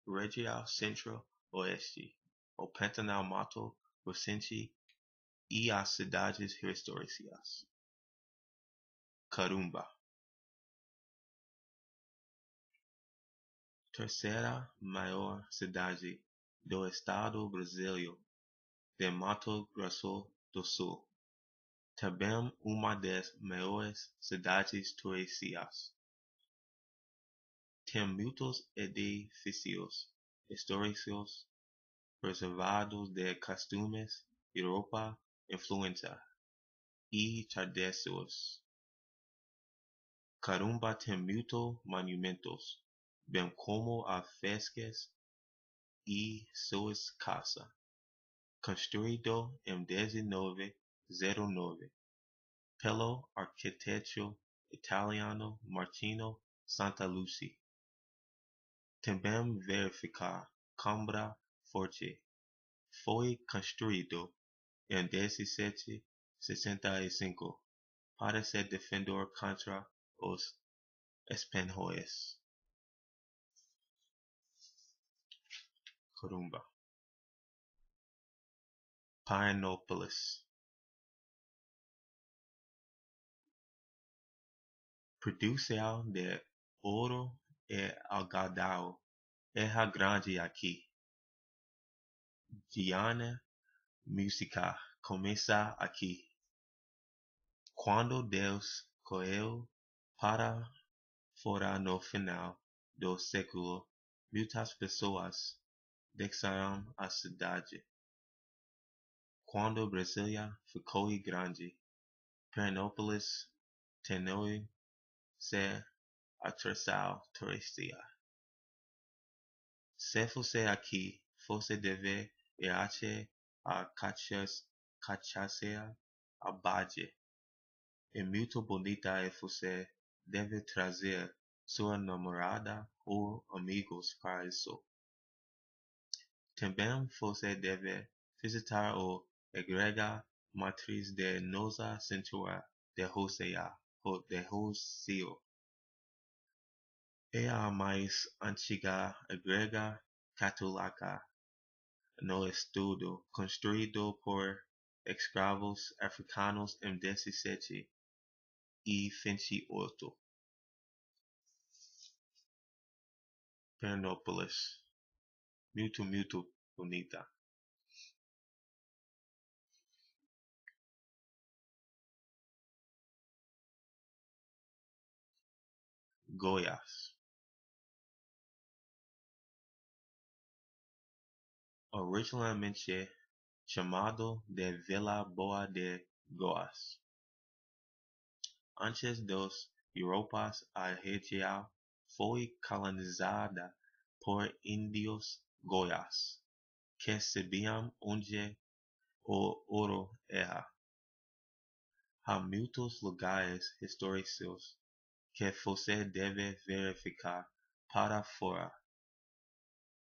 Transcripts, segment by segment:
Região Centro-Oeste, o Pantanal Mato Grossense e as cidades históricas. Carumba. Terceira maior cidade do estado brasileiro de Mato Grosso do Sul. Também uma das maiores cidades turísticas. Tem muitos edifícios históricos preservados de costumes, Europa, influência e tradições. Carumba tem muitos monumentos, bem como a frescas e suas casas. Construído em 1909 pelo arquiteto italiano Martino Santaluce. Também verificar Cambra Forte. Foi construído em 1765 para se defender contra os espanhóis. Carumba. Pirenópolis. Produção de ouro e algodão é grande aqui. Diana música começa aqui. Quando Deus correu para fora no final do século, muitas pessoas deixaram a cidade. Quando Brasília ficou grande, Pirenópolis tornou-se atração turística. Se você aqui, você deve ir até a cachaça Abade. É muito bonita e você deve trazer sua namorada ou amigos para isso. Também você deve visitar a igreja matriz de Nossa Senhora de Rocio. É a mais antiga igreja católica no estado, construído por escravos africanos em 1728. Pirenópolis. Muito bonita. Goiás. Originalmente chamado de Vila Boa de Goiás. Antes dos europeus, a região foi colonizada por índios Goiás, que sabiam onde o ouro era. Há muitos lugares históricos que você deve verificar para fora,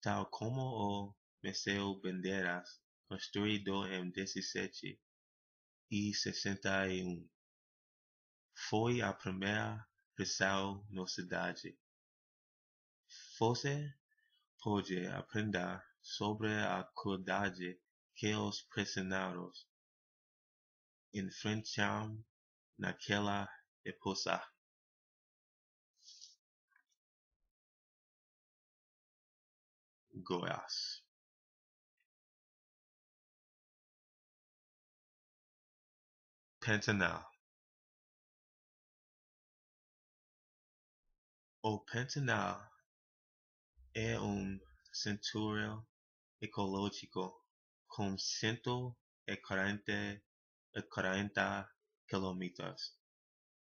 tal como o Museu Bandeiras, construído em 1761. Foi a primeira prisão na cidade. Você pode aprender sobre a crueldade que os prisioneiros enfrentaram naquela época. Goiás. Pantanal. O Pantanal é cinturão ecológico com 140 quilômetros,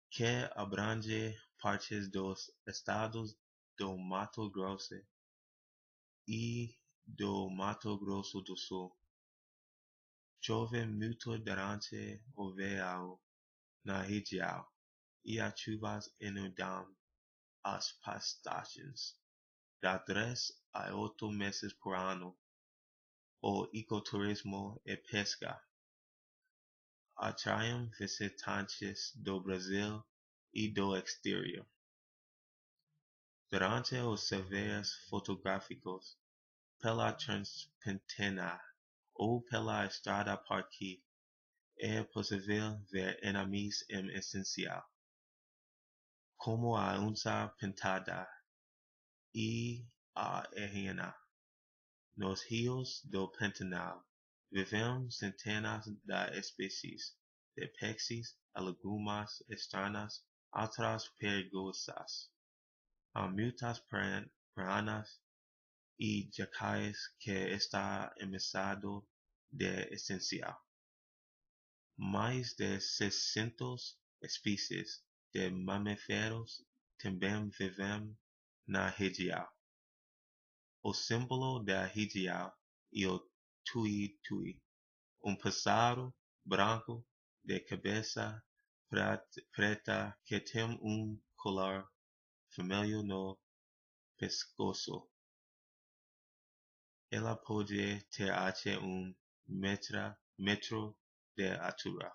que abrange partes dos estados do Mato Grosso e do Mato Grosso do Sul. Chove muito durante o verão na região e as chuvas inundam as pastagens de 3 a 8 meses por ano. O ecoturismo e pesca atraem visitantes do Brasil e do exterior. Durante os surveios fotográficos pela Transpentena ou pela estrada parque, é possível ver animais em essencial, como a onça pintada e a hiena. Nos rios do Pantanal vivem centenas de espécies de peixes, algumas estranhas, outras perigosas. Há muitas piranhas e jacais que está ameaçado de extinção. Mais de 600 espécies de mamíferos também vivem na região. O símbolo da região é o tui-tui, pássaro branco de cabeça preta que tem colar vermelho no pescoço. Ela pode ter até metro de altura.